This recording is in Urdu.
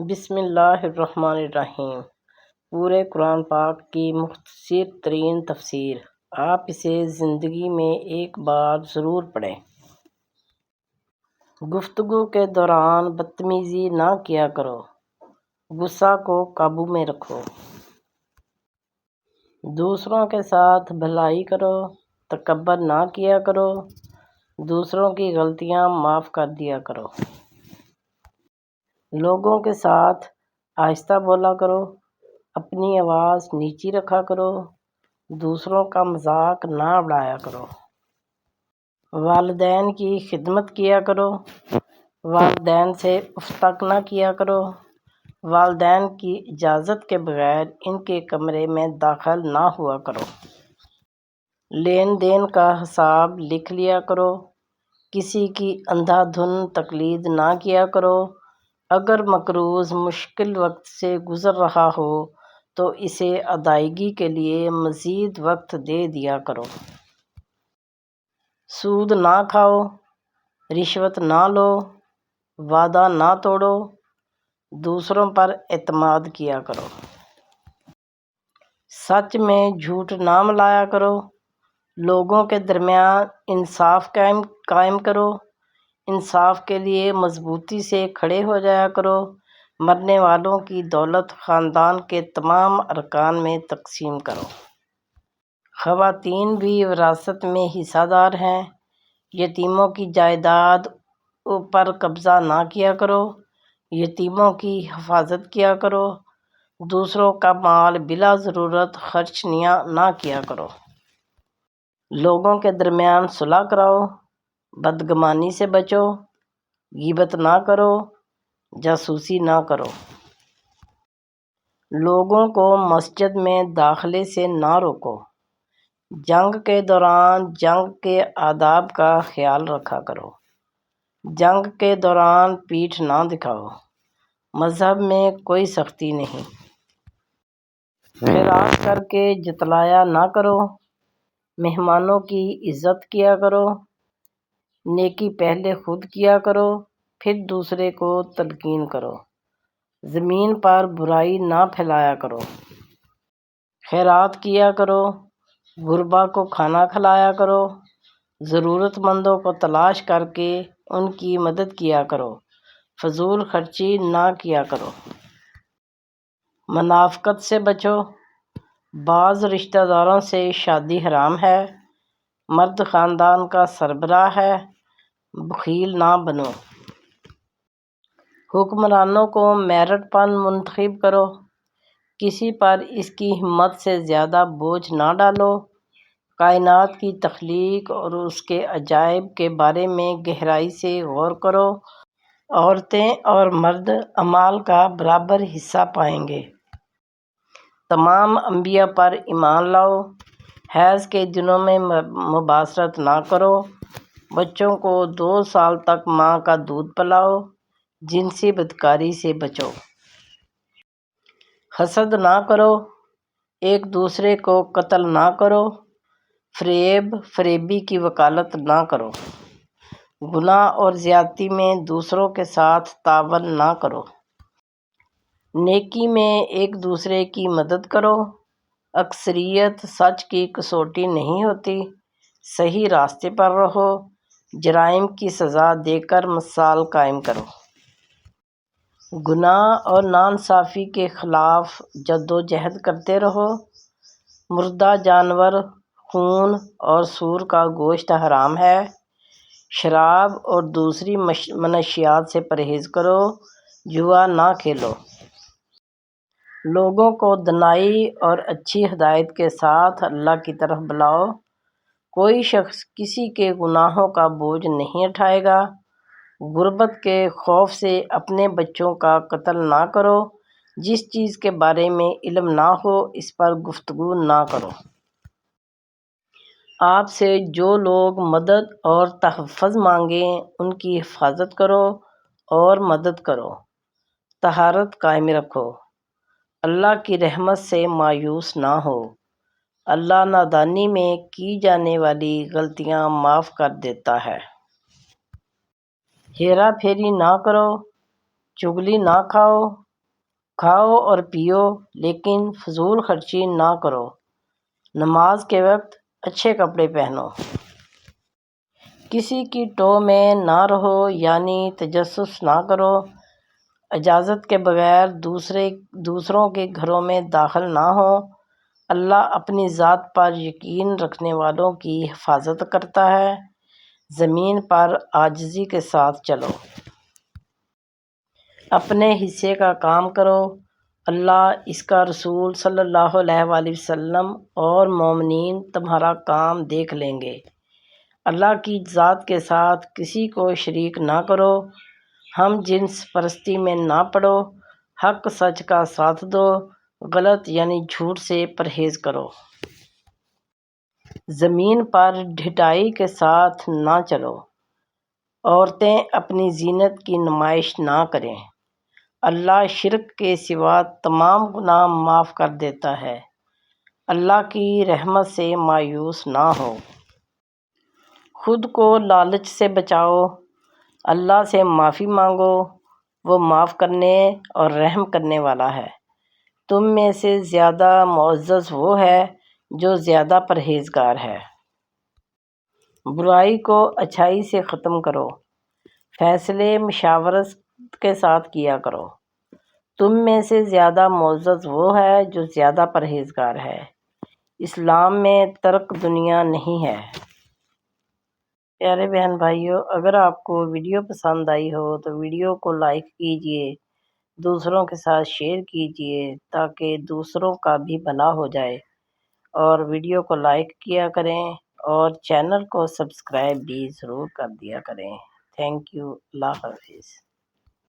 بسم اللہ الرحمن الرحیم۔ پورے قرآن پاک کی مختصر ترین تفسیر۔ آپ اسے زندگی میں ایک بار ضرور پڑھیں۔ گفتگو کے دوران بدتمیزی نہ کیا کرو، غصہ کو قابو میں رکھو۔ دوسروں کے ساتھ بھلائی کرو، تکبر نہ کیا کرو، دوسروں کی غلطیاں معاف کر دیا کرو۔ لوگوں کے ساتھ آہستہ بولا کرو، اپنی آواز نیچی رکھا کرو، دوسروں کا مذاق نہ اڑایا کرو۔ والدین کی خدمت کیا کرو، والدین سے اف تک نہ کیا کرو، والدین کی اجازت کے بغیر ان کے کمرے میں داخل نہ ہوا کرو۔ لین دین کا حساب لکھ لیا کرو، کسی کی اندھا دھند تقلید نہ کیا کرو۔ اگر مقروض مشکل وقت سے گزر رہا ہو تو اسے ادائیگی کے لیے مزید وقت دے دیا کرو۔ سود نہ کھاؤ، رشوت نہ لو، وعدہ نہ توڑو، دوسروں پر اعتماد کیا کرو۔ سچ میں جھوٹ نہ ملایا کرو، لوگوں کے درمیان انصاف قائم کرو، انصاف کے لیے مضبوطی سے کھڑے ہو جایا کرو۔ مرنے والوں کی دولت خاندان کے تمام ارکان میں تقسیم کرو۔ خواتین بھی وراثت میں حصہ دار ہیں۔ یتیموں کی جائیداد پر قبضہ نہ کیا کرو، یتیموں کی حفاظت کیا کرو، دوسروں کا مال بلا ضرورت خرچ نہ کیا کرو۔ لوگوں کے درمیان صلح کراؤ، بدگمانی سے بچو، غیبت نہ کرو، جاسوسی نہ کرو۔ لوگوں کو مسجد میں داخلے سے نہ روکو۔ جنگ کے دوران جنگ کے آداب کا خیال رکھا کرو۔ جنگ کے دوران پیٹھ نہ دکھاؤ۔ مذہب میں کوئی سختی نہیں۔ خیرات کر کے جتلایا نہ کرو، مہمانوں کی عزت کیا کرو۔ نیکی پہلے خود کیا کرو، پھر دوسرے کو تلقین کرو۔ زمین پر برائی نہ پھیلایا کرو۔ خیرات کیا کرو، غربا کو کھانا کھلایا کرو، ضرورت مندوں کو تلاش کر کے ان کی مدد کیا کرو، فضول خرچی نہ کیا کرو۔ منافقت سے بچو، بعض رشتہ داروں سے شادی حرام ہے۔ مرد خاندان کا سربراہ ہے، بخیل نہ بنو۔ حکمرانوں کو میرٹ پر منتخب کرو، کسی پر اس کی ہمت سے زیادہ بوجھ نہ ڈالو۔ کائنات کی تخلیق اور اس کے عجائب کے بارے میں گہرائی سے غور کرو۔ عورتیں اور مرد اعمال کا برابر حصہ پائیں گے۔ تمام انبیاء پر ایمان لاؤ۔ حیض کے دنوں میں مباشرت نہ کرو۔ بچوں کو 2 سال تک ماں کا دودھ پلاؤ۔ جنسی بدکاری سے بچو۔ حسد نہ کرو، ایک دوسرے کو قتل نہ کرو، فریب فریبی کی وکالت نہ کرو۔ گناہ اور زیادتی میں دوسروں کے ساتھ تعاون نہ کرو۔ نیکی میں ایک دوسرے کی مدد کرو۔ اکثریت سچ کی کسوٹی نہیں ہوتی، صحیح راستے پر رہو، جرائم کی سزا دے کر مثال قائم کرو۔ گناہ اور ناانصافی کے خلاف جدوجہد کرتے رہو۔ مردہ جانور، خون اور سور کا گوشت حرام ہے۔ شراب اور دوسری منشیات سے پرہیز کرو۔ جوا نہ کھیلو۔ لوگوں کو دنائی اور اچھی ہدایت کے ساتھ اللہ کی طرف بلاؤ۔ کوئی شخص کسی کے گناہوں کا بوجھ نہیں اٹھائے گا۔ غربت کے خوف سے اپنے بچوں کا قتل نہ کرو۔ جس چیز کے بارے میں علم نہ ہو اس پر گفتگو نہ کرو۔ آپ سے جو لوگ مدد اور تحفظ مانگیں ان کی حفاظت کرو اور مدد کرو۔ طہارت قائم رکھو۔ اللہ کی رحمت سے مایوس نہ ہو۔ اللہ نادانی میں کی جانے والی غلطیاں معاف کر دیتا ہے۔ ہیرا پھیری نہ کرو، چغلی نہ کھاؤ، کھاؤ اور پیو لیکن فضول خرچی نہ کرو۔ نماز کے وقت اچھے کپڑے پہنو۔ کسی کی ٹو میں نہ رہو یعنی تجسس نہ کرو۔ اجازت کے بغیر دوسروں کے گھروں میں داخل نہ ہو۔ اللہ اپنی ذات پر یقین رکھنے والوں کی حفاظت کرتا ہے۔ زمین پر عاجزی کے ساتھ چلو۔ اپنے حصے کا کام کرو۔ اللہ، اس کا رسول صلی اللہ علیہ وآلہ وسلم اور مومنین تمہارا کام دیکھ لیں گے۔ اللہ کی ذات کے ساتھ کسی کو شریک نہ کرو۔ ہم جنس پرستی میں نہ پڑو۔ حق سچ کا ساتھ دو۔ غلط یعنی جھوٹ سے پرہیز کرو۔ زمین پر ڈھٹائی کے ساتھ نہ چلو۔ عورتیں اپنی زینت کی نمائش نہ کریں۔ اللہ شرک کے سوا تمام گناہ معاف کر دیتا ہے۔ اللہ کی رحمت سے مایوس نہ ہو۔ خود کو لالچ سے بچاؤ۔ اللہ سے معافی مانگو، وہ معاف کرنے اور رحم کرنے والا ہے۔ تم میں سے زیادہ معزز وہ ہے جو زیادہ پرہیزگار ہے۔ برائی کو اچھائی سے ختم کرو۔ فیصلے مشاورت کے ساتھ کیا کرو۔ تم میں سے زیادہ معزز وہ ہے جو زیادہ پرہیزگار ہے۔ اسلام میں ترک دنیا نہیں ہے۔ پیارے بہن بھائیوں، اگر آپ کو ویڈیو پسند آئی ہو تو ویڈیو کو لائک کیجئے، دوسروں کے ساتھ شیئر کیجئے تاکہ دوسروں کا بھی بھلا ہو جائے، اور ویڈیو کو لائک کیا کریں اور چینل کو سبسکرائب بھی ضرور کر دیا کریں۔ Thank you. اللہ حافظ۔